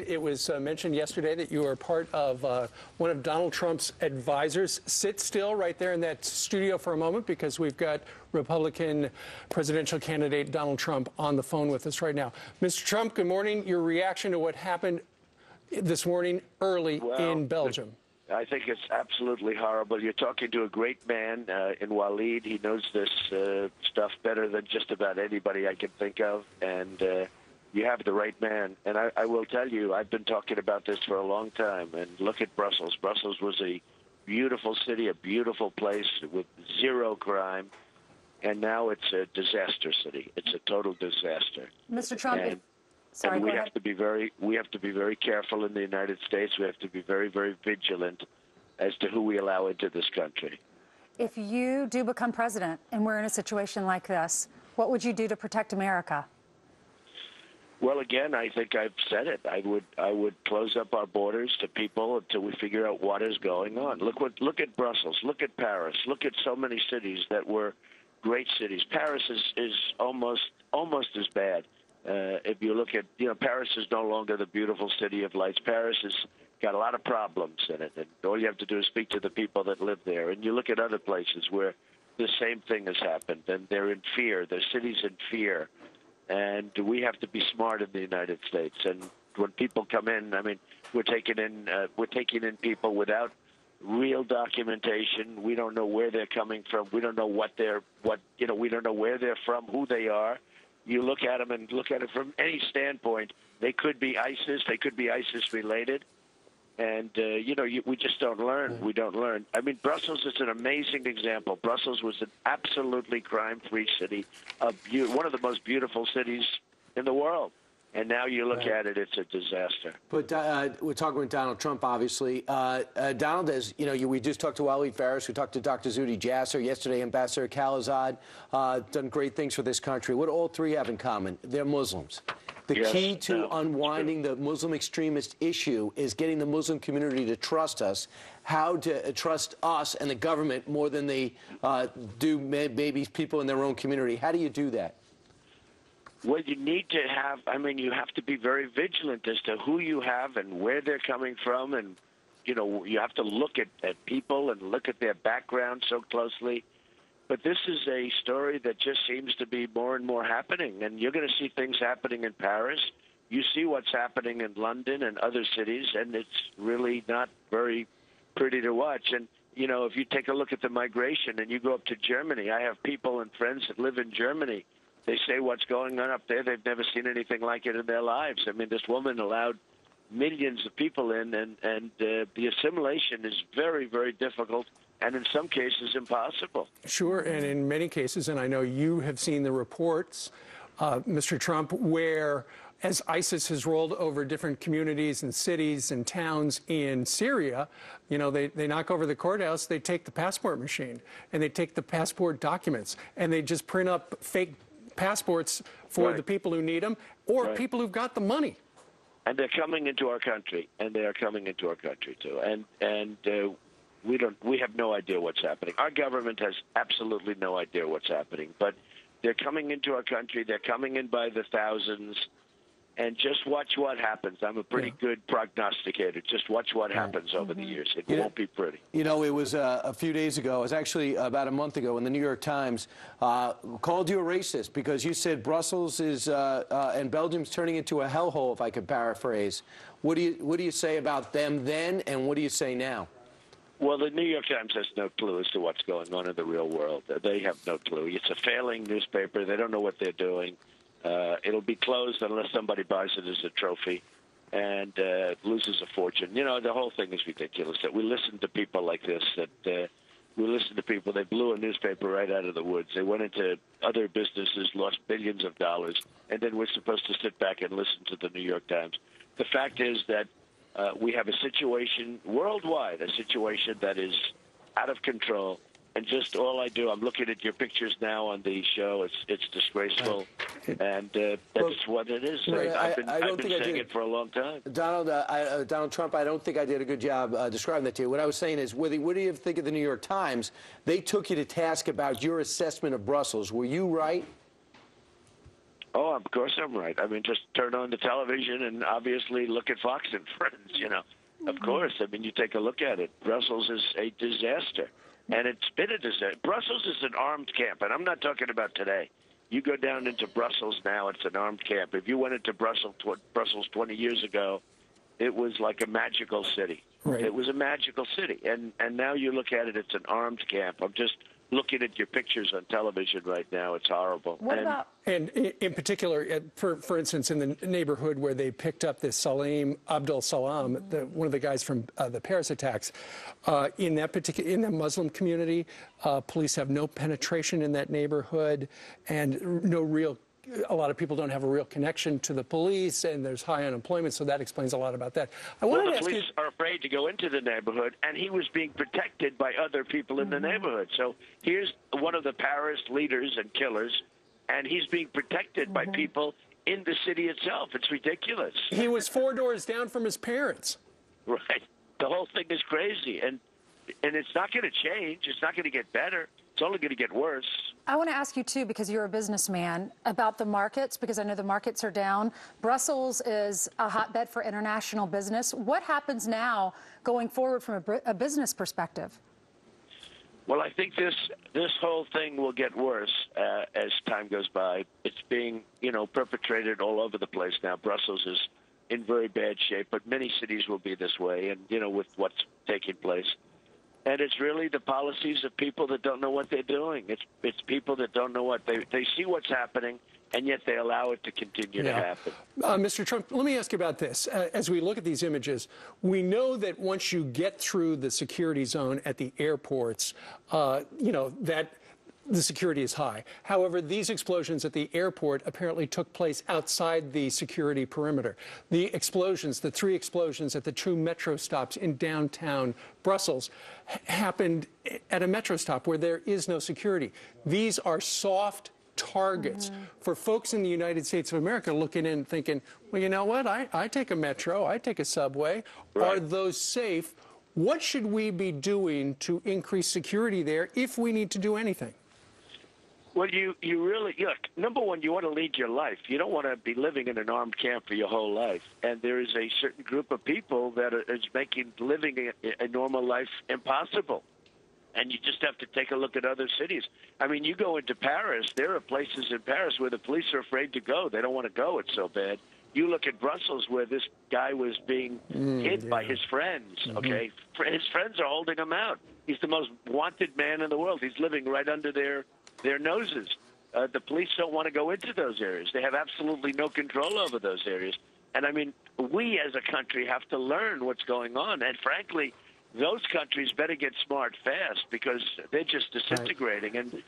It was mentioned yesterday that you are part of one of Donald Trump's advisors. Sit still right there in that studio for a moment, because we've got Republican presidential candidate Donald Trump on the phone with us right now. Mr. Trump, good morning. Your reaction to what happened this morning early in Belgium? I think it's absolutely horrible. You're talking to a great man in Walid. He knows this stuff better than just about anybody I can think of, and you have the right man. And I will tell you, I've been talking about this for a long time, and look at Brussels. Brussels was a beautiful city, a beautiful place with zero crime, and now it's a disaster city. It's a total disaster. Mr. Trump, and we have to be very careful in the United States. We have to be very, very vigilant as to who we allow into this country. If you do become president and we're in a situation like this, what would you do to protect America? Well, again, I think I've said it. I would close up our borders to people until we figure out what is going on. Look at Brussels. Look at Paris. Look at so many cities that were great cities. Paris is almost as bad. If you look at, Paris is no longer the beautiful city of lights. Paris has got a lot of problems in it, and all you have to do is speak to the people that live there. And you look at other places where the same thing has happened, and they're in fear. Their cities in fear, and we have to be smart in the United States. And when people come in, I mean, we're taking in people without real documentation. We don't know where they're coming from. We don't know we don't know where they're from, who they are. You look at them and look at it from any standpoint. They could be ISIS. They could be ISIS-related. And, we just don't learn. We don't learn. I mean, Brussels is an amazing example. Brussels was an absolutely crime-free city, one of the most beautiful cities in the world. And now you look at it, it's a disaster. But we're talking with Donald Trump, obviously. Donald, as we just talked to Walid Phares, we talked to Dr. Zuhdi Jasser, yesterday Ambassador Khalilzad, done great things for this country. What do all three have in common? They're Muslims. The key to unwinding the Muslim extremist issue is getting the Muslim community to trust us, how to trust us and the government more than they do maybe people in their own community. How do you do that? Well, you need to have, you have to be very vigilant as to who you have and where they're coming from. And, you have to look at people and look at their background so closely. But this is a story that just seems to be more and more happening. And you're going to see things happening in Paris. You see what's happening in London and other cities, and it's really not very pretty to watch. And, if you take a look at the migration and you go up to Germany, I have people and friends that live in Germany. They say what's going on up there, they've never seen anything like it in their lives. I mean, this woman allowed millions of people in, and the assimilation is very, very difficult, and in some cases impossible. Sure, and in many cases, and I know you have seen the reports, Mr. Trump, where as ISIS has rolled over different communities and cities and towns in Syria, they knock over the courthouse, they take the passport machine, and they take the passport documents, and they just print up fake passports for the people who need them, or people who've got the money. And they're coming into our country, and they are coming into our country too. And we have no idea what's happening. Our government has absolutely no idea what's happening. But they're coming into our country. They're coming in by the thousands. And just watch what happens. I'm a pretty good prognosticator. Just watch what happens over the years. It won't be pretty. It was a few days ago. It was actually about a month ago when the New York Times called you a racist because you said Brussels is and Belgium's turning into a hellhole, if I could paraphrase. What do you say about them then, and what do you say now? Well, the New York Times has no clue as to what's going on in the real world. They have no clue. It's a failing newspaper. They don't know what they're doing. It'll be closed unless somebody buys it as a trophy and loses a fortune. The whole thing is ridiculous, that we listen to people like this, that we listen to people. They blew a newspaper right out of the woods. They went into other businesses, lost billions of dollars, and then we're supposed to sit back and listen to the New York Times. The fact is that we have a situation worldwide, a situation that is out of control. And just all I do, I'm looking at your pictures now on the show. It's disgraceful, and that's what it is. I've been saying it for a long time. Donald Trump, I don't think I did a good job describing that to you. What I was saying is, what do you think of the New York Times? They took you to task about your assessment of Brussels. Were you right? Oh, of course I'm right. I mean, just turn on the television and obviously look at Fox and Friends, Of course. I mean, you take a look at it. Brussels is a disaster. And it's been a disaster. Brussels is an armed camp, and I'm not talking about today. You go down into Brussels now, it's an armed camp. If you went into Brussels 20 years ago, it was like a magical city. Right. It was a magical city. And now you look at it, it's an armed camp. I'm just looking at your pictures on television right now. It's horrible. And in particular, for instance, in the neighborhood where they picked up this Salim Abdul Salam, one of the guys from the Paris attacks, in that Muslim community, police have no penetration in that neighborhood, and a lot of people don't have a real connection to the police, and there's high unemployment, so that explains a lot about that. The police are afraid to go into the neighborhood, and he was being protected by other people in the neighborhood. So here's one of the Paris leaders and killers, and he's being protected by people in the city itself. It's ridiculous. He was 4 doors down from his parents. Right. The whole thing is crazy, and it's not going to change. It's not going to get better. It's only going to get worse. I want to ask you, too, because you're a businessman, about the markets, because I know the markets are down. Brussels is a hotbed for international business. What happens now going forward from a business perspective? Well, I think this whole thing will get worse as time goes by. It's being, perpetrated all over the place now. Brussels is in very bad shape, but many cities will be this way, and, with what's taking place. And it's really the policies of people that don't know what they're doing. It's people that don't know what they see what's happening, and yet they allow it to continue to happen. Mr. Trump, let me ask you about this. As we look at these images, we know that once you get through the security zone at the airports, that the security is high. However, these explosions at the airport apparently took place outside the security perimeter. The 3 explosions at the 2 metro stops in downtown Brussels happened at a metro stop where there is no security. These are soft targets for folks in the United States of America looking in and thinking, well, you know what? I take a metro, I take a subway. Right. Are those safe? What should we be doing to increase security there if we need to do anything? Well, you really, look, number one, you want to lead your life. You don't want to be living in an armed camp for your whole life. And there is a certain group of people that is making living a normal life impossible. And you just have to take a look at other cities. I mean, you go into Paris, there are places in Paris where the police are afraid to go. They don't want to go. It's so bad. You look at Brussels where this guy was being hid by his friends, okay? His friends are holding him out. He's the most wanted man in the world. He's living right under their noses. The police don't want to go into those areas. They have absolutely no control over those areas. And, I mean, we as a country have to learn what's going on. And, frankly, those countries better get smart fast because they're just disintegrating. Right. And,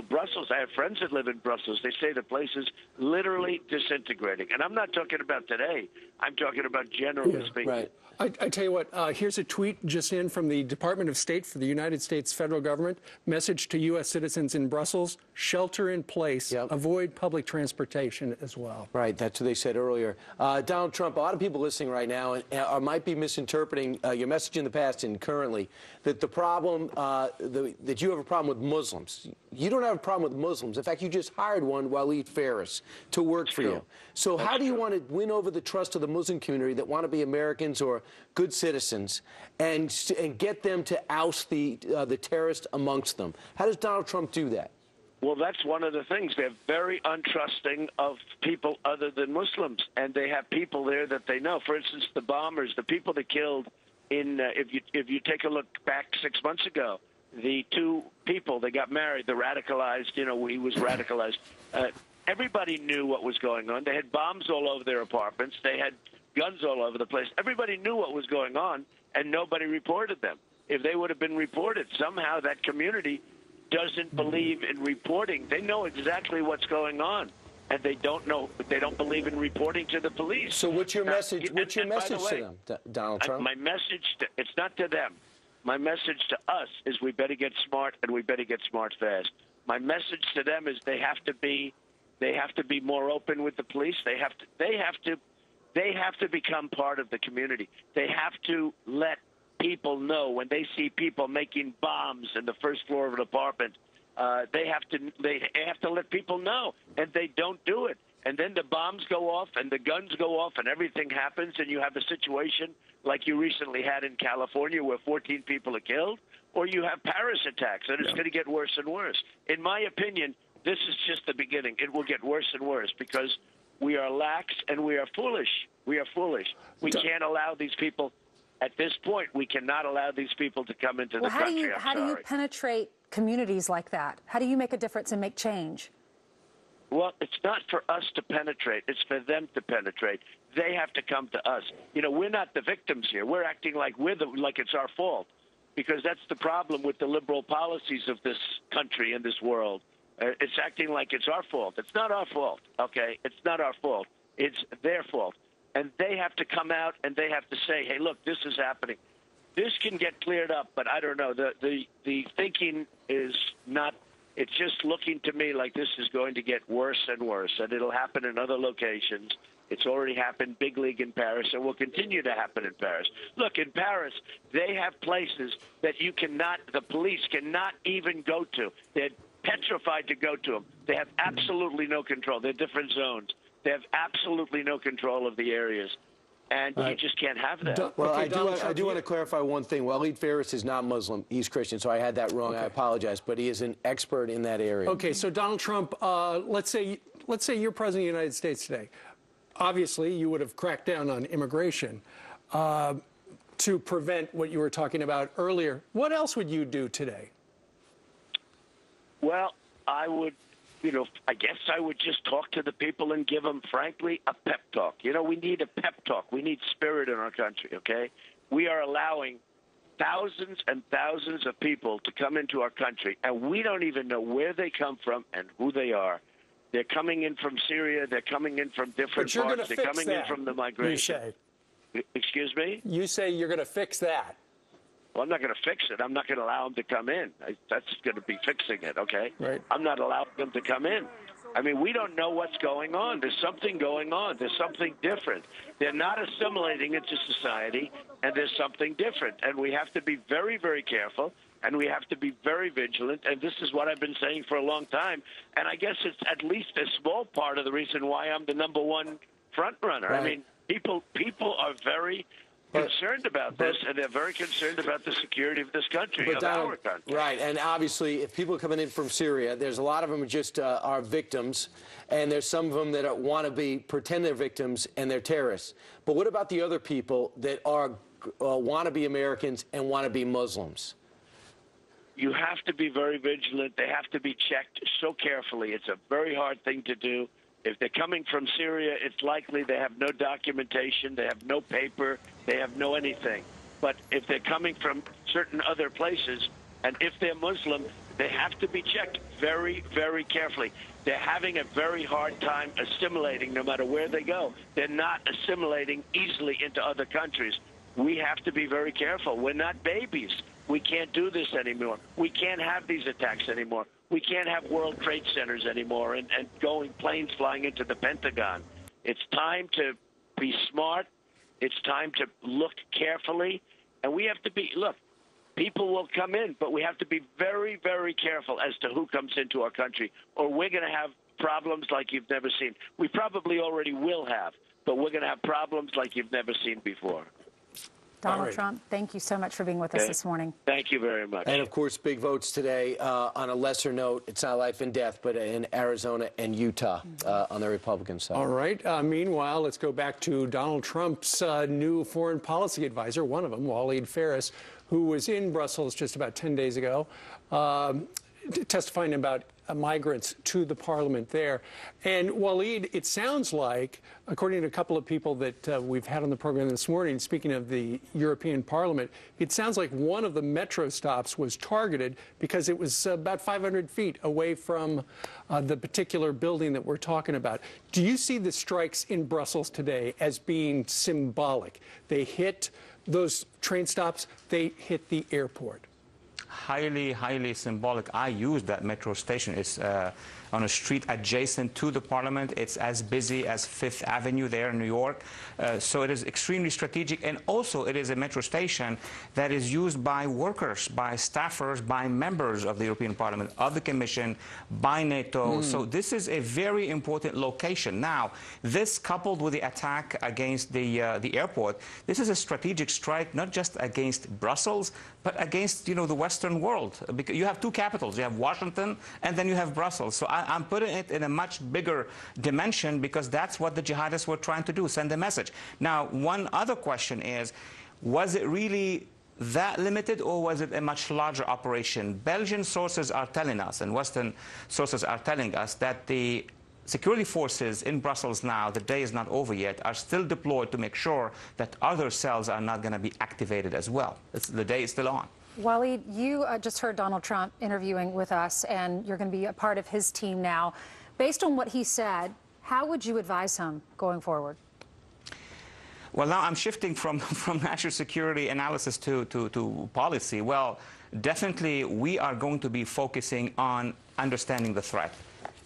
Brussels, I have friends that live in Brussels. They say the place is literally disintegrating. And I'm not talking about today. I'm talking about generally speaking. Right. I tell you what, here's a tweet just in from the Department of State for the United States federal government. Message to U.S. citizens in Brussels, shelter in place, avoid public transportation as well. Right, that's what they said earlier. Donald Trump, a lot of people listening right now might be misinterpreting your message in the past and currently, that the problem, that you have a problem with Muslims. You don't have a problem with Muslims. In fact, you just hired one, Waleed Phares, to work for you. So how do you want to win over the trust of the Muslim community that want to be Americans or good citizens and get them to oust the terrorist amongst them? How does Donald Trump do that? Well, that's one of the things. They're very untrusting of people other than Muslims, and they have people there that they know. For instance, the bombers, the people that killed in, if you take a look back 6 months ago, the 2 people, they got married, the radicalized, he was radicalized. Everybody knew what was going on. They had bombs all over their apartments. They had guns all over the place. Everybody knew what was going on, and nobody reported them. If they would have been reported, somehow that community doesn't believe in reporting. They know exactly what's going on, and they don't believe in reporting to the police. So what's your message? What's your message to them, Donald Trump? My message, it's not to them. My message to us is we better get smart, and we better get smart fast. My message to them is they have to be more open with the police. They have to become part of the community. They have to let people know when they see people making bombs in the first floor of an apartment. They have to let people know, and they don't do it. and then the bombs go off and the guns go off and everything happens, and you have a situation like you recently had in California where 14 people are killed, or you have Paris attacks, and it's going to get worse and worse. In my opinion, this is just the beginning. It will get worse and worse because we are lax and we are foolish. We are foolish. We can't allow these people, at this point, we cannot allow these people to come into the country. How do you penetrate communities like that? How do you make a difference and make change? Well, it's not for us to penetrate. It's for them to penetrate. They have to come to us. You know, we're not the victims here. We're acting like like it's our fault, because that's the problem with the liberal policies of this country and this world. It's acting like it's our fault. It's not our fault, okay? It's not our fault. It's their fault. And they have to come out and they have to say, hey, look, this is happening. This can get cleared up, but I don't know. The thinking is not, it's just looking to me like this is going to get worse and worse, and it'll happen in other locations. It's already happened big league in Paris, and will continue to happen in Paris. Look, in Paris, they have places that you cannot, the police cannot even go to. They're petrified to go to them. They have absolutely no control. They're different zones. They have absolutely no control of the areas. And you just can't have that. Well, I do want to clarify one thing. Waleed Phares is not Muslim. He's Christian, so I had that wrong. Okay. I apologize. But he is an expert in that area. Okay, so Donald Trump, let's say you're president of the United States today. Obviously, you would have cracked down on immigration to prevent what you were talking about earlier. What else would you do today? Well, I would, I guess I would just talk to the people and give them, frankly, a pep talk. We need a pep talk. We need spirit in our country, okay? We are allowing thousands and thousands of people to come into our country, and we don't even know where they come from and who they are. They're coming in from Syria. They're coming in from different parts. They're coming in from the migration. You say. Excuse me? You say you're going to fix that. Well, I'm not going to fix it. I'm not going to allow them to come in. That's going to be fixing it, okay? Right. I'm not allowing them to come in. I mean, we don't know what's going on. There's something going on. There's something different. They're not assimilating into society, and there's something different. And we have to be very, very careful, and we have to be very vigilant. And this is what I've been saying for a long time. And I guess it's at least a small part of the reason why I'm the #1 front runner. Right. I mean, people are very concerned about this, and they're very concerned about the security of this country, of our country. Right, and obviously, if people are coming in from Syria, there's a lot of them just are victims, and there's some of them that want to pretend they're victims, and they're terrorists. But what about the other people that are want to be Americans and want to be Muslims? You have to be very vigilant. They have to be checked so carefully. It's a very hard thing to do. If they're coming from Syria, it's likely they have no documentation, they have no paper, they have no anything. But if they're coming from certain other places, and if they're Muslim, they have to be checked very, very carefully. They're having a very hard time assimilating no matter where they go. They're not assimilating easily into other countries. We have to be very careful. We're not babies. We can't do this anymore. We can't have these attacks anymore. We can't have World Trade Centers anymore and planes flying into the Pentagon. It's time to be smart. It's time to look carefully. And we have to be, look, people will come in, but we have to be very, very careful as to who comes into our country, or we're going to have problems like you've never seen. We probably already will have, but we're going to have problems like you've never seen before. Donald Trump, thank you so much for being with us this morning. Thank you very much. And, of course, big votes today. On a lesser note, it's not life and death, but in Arizona and Utah on the Republican side. All right. Meanwhile, let's go back to Donald Trump's new foreign policy advisor, one of them, Waleed Phares, who was in Brussels just about 10 days ago, testifying about migrants to the parliament there. And Waleed, it sounds like, according to a couple of people that we've had on the program this morning, speaking of the European Parliament, it sounds like one of the metro stops was targeted because it was about 500 feet away from the particular building that we're talking about. Do you see the strikes in Brussels today as being symbolic? They hit those train stops, they hit the airport. Highly, highly symbolic. I use that metro station. It's on a street adjacent to the parliament. It's as busy as Fifth Avenue there in New York. So it is extremely strategic, and also it is a metro station that is used by workers, by staffers, by members of the European Parliament, of the Commission, by NATO. So this is a very important location. Now, this coupled with the attack against the airport, this is a strategic strike not just against Brussels, but against, you know, the Western world. Because you have two capitals. You have Washington, and then you have Brussels. So I'm putting it in a much bigger dimension, because that's what the jihadists were trying to do, send a message. Now, one other question is, was it really that limited, or was it a much larger operation? Belgian sources are telling us, and Western sources are telling us, that the security forces in Brussels now, the day is not over yet, are still deployed to make sure that other cells are not going to be activated as well. The day is still on. Waleed, you just heard Donald Trump interviewing with us, and you're going to be a part of his team now. Based on what he said, how would you advise him going forward? Well, now I'm shifting from national security analysis to policy. Well, definitely we are going to be focusing on understanding the threat.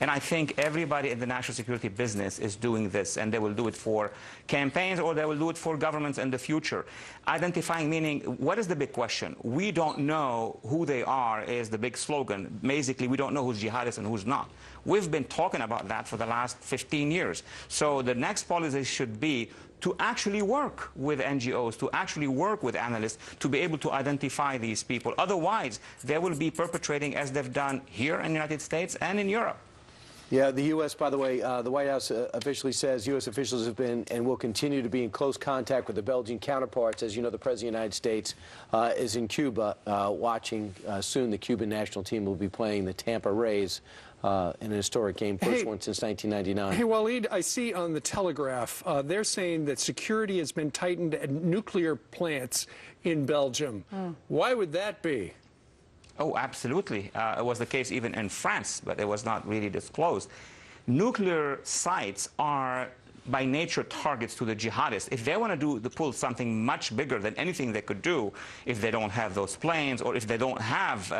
And I think everybody in the national security business is doing this, and they will do it for campaigns, or they will do it for governments in the future. Identifying, meaning, what is the big question? We don't know who they are is the big slogan. Basically, we don't know who's jihadist and who's not. We've been talking about that for the last 15 years. So the next policy should be to actually work with NGOs, to actually work with analysts, to be able to identify these people. Otherwise, they will be perpetrating as they've done here in the United States and in Europe. Yeah, the U.S., by the way, the White House officially says U.S. officials have been and will continue to be in close contact with the Belgian counterparts. As you know, the President of the United States is in Cuba watching. Soon the Cuban national team will be playing the Tampa Rays in an historic game, first one since 1999. Hey, Waleed, I see on the Telegraph, they're saying that security has been tightened at nuclear plants in Belgium. Why would that be? Oh, absolutely. It was the case even in France, but it was not really disclosed. Nuclear sites are by nature targets to the jihadists. If they want to pull something much bigger than anything they could do, if they don't have those planes, or if they don't have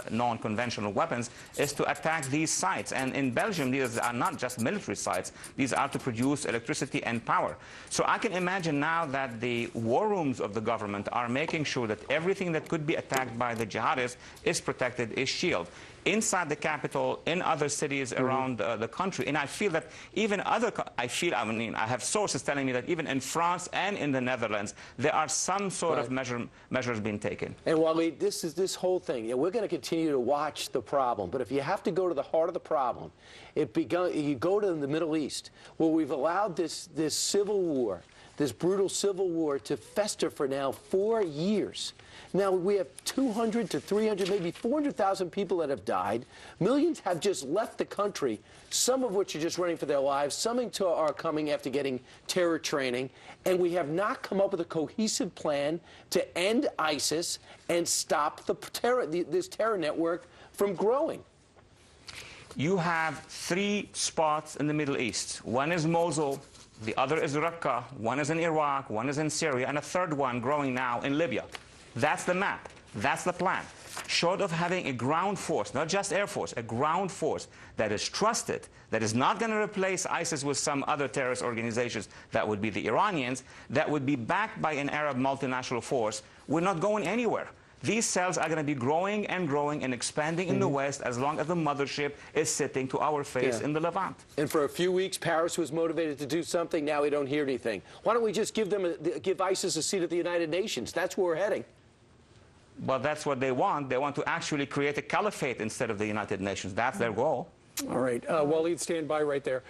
non-conventional weapons, is to attack these sites. And in Belgium, these are not just military sites. These are to produce electricity and power. So I can imagine now that the war rooms of the government are making sure that everything that could be attacked by the jihadists is protected, is shielded. Inside the capital, in other cities around the country. And I feel that even I have sources telling me that even in France and in the Netherlands, there are some sort of measures being taken. And Waleed, this whole thing, we're going to continue to watch the problem. But if you have to go to the heart of the problem, you go to the Middle East, where we've allowed this civil war, this brutal civil war, to fester for now 4 years. Now, we have 200 to 300, maybe 400,000 people that have died. Millions have just left the country, some of which are just running for their lives. Some are coming after getting terror training. And we have not come up with a cohesive plan to end ISIS and stop this terror network from growing. You have 3 spots in the Middle East. One is Mosul, the other is Raqqa, one is in Iraq, one is in Syria, and a third one growing now in Libya. That's the map. That's the plan. Short of having a ground force, not just air force, a ground force that is trusted, that is not going to replace ISIS with some other terrorist organizations, that would be the Iranians, that would be backed by an Arab multinational force, we're not going anywhere. These cells are going to be growing and growing and expanding in the West as long as the mothership is sitting to our face in the Levant. And for a few weeks, Paris was motivated to do something. Now we don't hear anything. Why don't we just give ISIS a seat at the United Nations? That's where we're heading. Well, that's what they want. They want to actually create a caliphate instead of the United Nations. That's their goal. All right. Waleed, stand by right there.